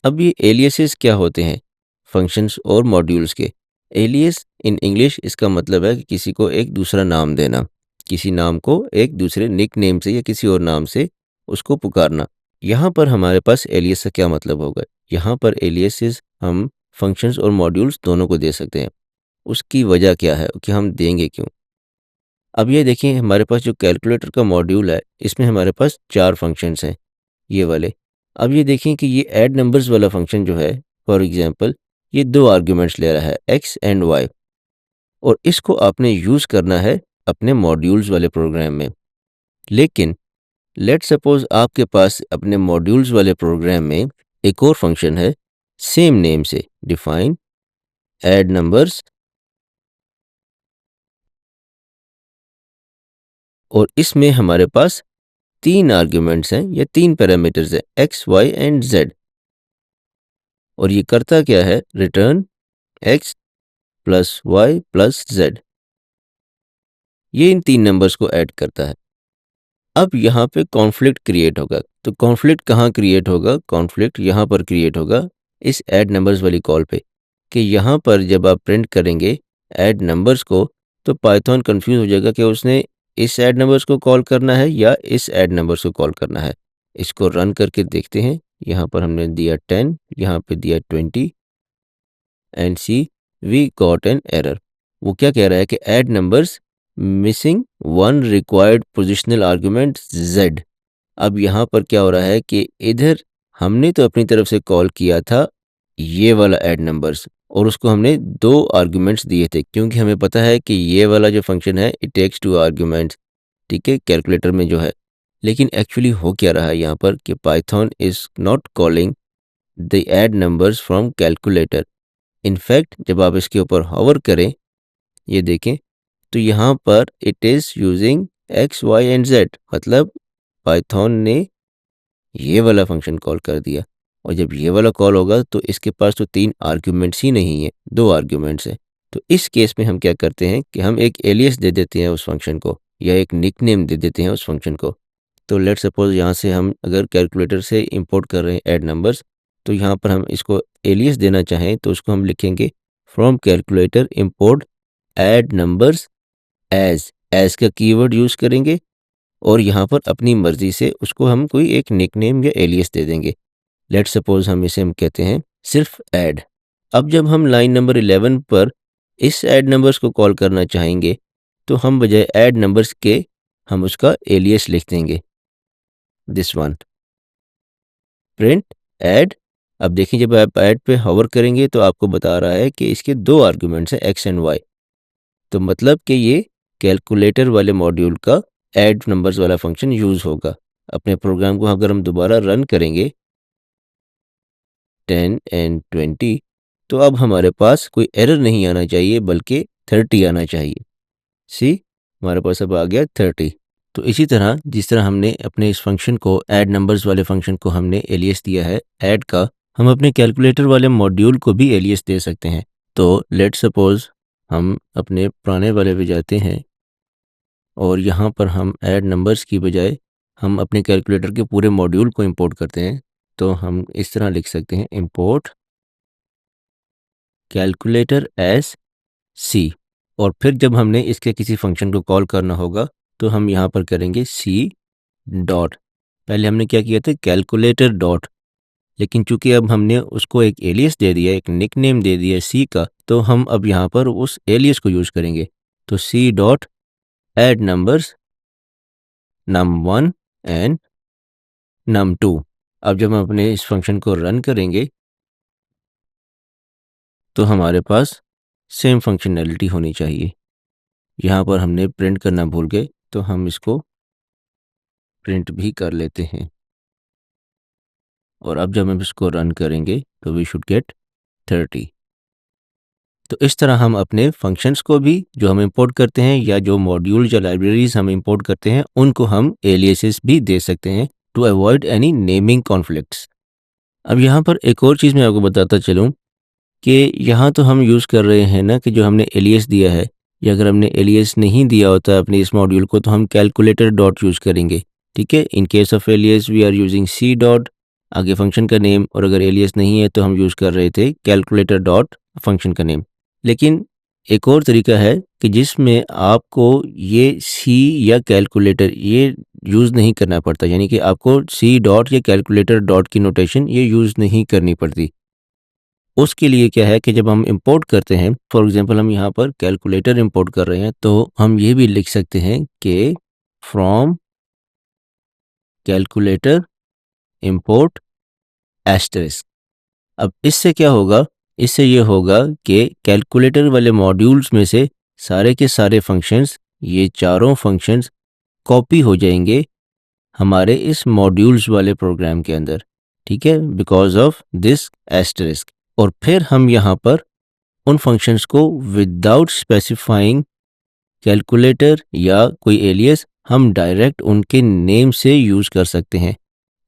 अब ये एलियासेस क्या होते हैं? फंक्शंस और मॉड्यूल्स के। एलियास इन इंग्लिश इसका मतलब है कि किसी को एक दूसरा नाम देना, किसी नाम को एक दूसरे निक नेम से या किसी और नाम से उसको पुकारना। यहाँ पर हमारे पास एलियास का क्या मतलब होगा? यहाँ पर एलियासेस हम फंक्शंस और मॉड्यूल्स दोनों को दे सकते हैं। उसकी वजह क्या है कि हम देंगे क्यों? अब ये देखिए हमारे पास जो कैलकुलेटर का मॉड्यूल है, इसमें हमारे पास 4 फंक्शंस हैं, ये वाले। अब ये देखें कि ये ऐड नंबर्स वाला फंक्शन जो है, फॉर एग्ज़ाम्पल ये 2 आर्ग्यूमेंट्स ले रहा है एक्स एंड वाई, और इसको आपने यूज़ करना है अपने मॉड्यूल्स वाले प्रोग्राम में। लेकिन लेट्स सपोज़ आपके पास अपने मॉड्यूल्स वाले प्रोग्राम में एक और फंक्शन है सेम नेम से, डिफाइन ऐड नंबर्स, और इसमें हमारे पास 3 आर्ग्यूमेंट्स हैं या 3 पैरामीटर्स हैं एक्स, वाई एंड ज़ेड। और ये करता क्या है? Return X plus Y plus Z. ये इन 3 नंबर्स को ऐड करता है। अब यहाँ पे कॉन्फ्लिक्ट क्रिएट होगा। तो कॉन्फ्लिक्ट कहाँ क्रिएट होगा? कॉन्फ्लिक्ट यहाँ पर क्रिएट होगा इस ऐड नंबर्स वाली कॉल पे, कि यहाँ पर जब आप प्रिंट करेंगे ऐड नंबर्स को, तो पाइथन कंफ्यूज हो जाएगा कि उसने इस ऐड नंबर्स को कॉल करना है या इस ऐड नंबर्स को कॉल करना है। इसको रन करके देखते हैं। यहाँ पर हमने दिया 10, यहाँ पे दिया 20 and C we got an error. वो क्या कह रहा है कि add numbers missing one required positional argument z। अब यहाँ पर क्या हो रहा है कि इधर हमने तो अपनी तरफ से कॉल किया था ये वाला ऐड नंबर्स, और उसको हमने 2 आर्गुमेंट्स दिए थे, क्योंकि हमें पता है कि ये वाला जो फंक्शन है इट टेक्स 2 आर्गुमेंट्स, ठीक है, कैलकुलेटर में जो है। लेकिन एक्चुअली हो क्या रहा है यहाँ पर कि Python is not calling the add numbers from calculator. In fact जब आप इसके ऊपर होवर करें, ये देखें, तो यहाँ पर it is using X, Y and Z, मतलब पाइथन ने ये वाला फंक्शन कॉल कर दिया। और जब ये वाला कॉल होगा तो इसके पास तो 3 आर्ग्यूमेंट्स ही नहीं है, 2 आर्ग्यूमेंट्स हैं। तो इस केस में हम क्या करते हैं कि हम एक एलियास दे देते हैं उस फंक्शन को, या एक निकनेम दे देते हैं उस फंक्शन को। तो लेट्स सपोज यहाँ से हम अगर कैलकुलेटर से इंपोर्ट कर रहे हैं ऐड नंबर्स, तो यहाँ पर हम इसको एलियास देना चाहें तो उसको हम लिखेंगे from calculator import add numbers as का कीवर्ड यूज़ करेंगे, और यहाँ पर अपनी मर्ज़ी से उसको हम कोई एक निकनेम या एलियास दे देंगे। लेट्स सपोज हम कहते हैं सिर्फ ऐड। अब जब हम लाइन नंबर 11 पर इस ऐड नंबर्स को कॉल करना चाहेंगे, तो हम बजाय ऐड नंबर्स के हम उसका एलियास लिख देंगे, दिस वन, प्रिंट ऐड। अब देखिए जब आप ऐड पे होवर करेंगे तो आपको बता रहा है कि इसके 2 आर्गुमेंट्स हैं एक्स एंड वाई। तो मतलब कि ये कैलकुलेटर वाले मॉड्यूल का ऐड नंबर्स वाला फंक्शन यूज़ होगा। अपने प्रोग्राम को अगर हम दोबारा रन करेंगे 10 एंड 20, तो अब हमारे पास कोई एरर नहीं आना चाहिए बल्कि 30 आना चाहिए। सी हमारे पास अब आ गया 30। तो इसी तरह जिस तरह हमने अपने इस फंक्शन को ऐड नंबर्स वाले फंक्शन को हमने एलियास दिया है ऐड का, हम अपने कैलकुलेटर वाले मॉड्यूल को भी एलियास दे सकते हैं। तो लेट्स सपोज हम अपने पुराने वाले पे जाते हैं, और यहाँ पर हम ऐड नंबर्स की बजाय हम अपने कैलकुलेटर के पूरे मॉड्यूल को इंपोर्ट करते हैं। तो हम इस तरह लिख सकते हैं इंपोर्ट कैलकुलेटर एज सी, और फिर जब हमने इसके किसी फंक्शन को कॉल करना होगा तो हम यहाँ पर करेंगे सी डॉट। पहले हमने क्या किया था? Calculator dot. लेकिन चूंकि अब हमने उसको एक एलियस दे दिया, एक निकनेम दे दिया सी का, तो हम अब यहाँ पर उस एलियस को यूज़ करेंगे। तो C dot add numbers num1 and num2। अब जब हम अपने इस फंक्शन को रन करेंगे तो हमारे पास सेम फंक्शनैलिटी होनी चाहिए। यहाँ पर हमने प्रिंट करना भूल गए, तो हम इसको प्रिंट भी कर लेते हैं। और अब जब हम इसको रन करेंगे तो वी शुड गेट 30। तो इस तरह हम अपने फंक्शंस को भी जो हम इंपोर्ट करते हैं, या जो मॉड्यूल या लाइब्रेरीज हम इंपोर्ट करते हैं, उनको हम एलियासेस भी दे सकते हैं to avoid any naming conflicts. अब यहाँ पर एक और चीज़ मैं आपको बताता चलूँ कि यहाँ तो हम यूज़ कर रहे हैं ना कि जो हमने एलियास दिया है, या अगर हमने एलियास नहीं दिया होता अपने इस मॉड्यूल को तो हम कैलकुलेटर डॉट यूज़ करेंगे, ठीक है। In case of alias we are using C dot. आगे फंक्शन का नेम, और अगर एलियस नहीं है तो हम यूज़ कर रहे थे कैलकुलेटर डॉट फंक्शन का नेम। लेकिन एक और तरीका है कि जिसमें आपको ये सी या कैलकुलेटर ये यूज़ नहीं करना पड़ता, यानी कि आपको सी डॉट या कैलकुलेटर डॉट की नोटेशन ये यूज़ नहीं करनी पड़ती। उसके लिए क्या है कि जब हम इंपोर्ट करते हैं, फॉर एग्जांपल हम यहाँ पर कैलकुलेटर इंपोर्ट कर रहे हैं, तो हम ये भी लिख सकते हैं कि फ्रॉम कैलकुलेटर इंपोर्ट एस्टेरिस्क। अब इससे क्या होगा, इससे ये होगा कि कैलकुलेटर वाले मॉड्यूल्स में से सारे के सारे फंक्शंस, ये चारों फंक्शंस कॉपी हो जाएंगे हमारे इस मॉड्यूल्स वाले प्रोग्राम के अंदर, ठीक है, बिकॉज ऑफ दिस एस्टेरिस्क। और फिर हम यहाँ पर उन फंक्शंस को विदाउट स्पेसिफाइंग कैलकुलेटर या कोई एलियस हम डायरेक्ट उनके नेम से यूज़ कर सकते हैं,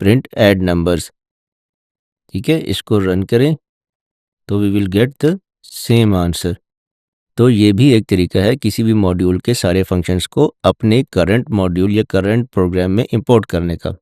प्रिंट ऐड नंबर्स। ठीक है, इसको रन करें तो we will get the same answer. तो ये भी एक तरीका है किसी भी मॉड्यूल के सारे फंक्शंस को अपने करंट मॉड्यूल या करंट प्रोग्राम में इंपोर्ट करने का।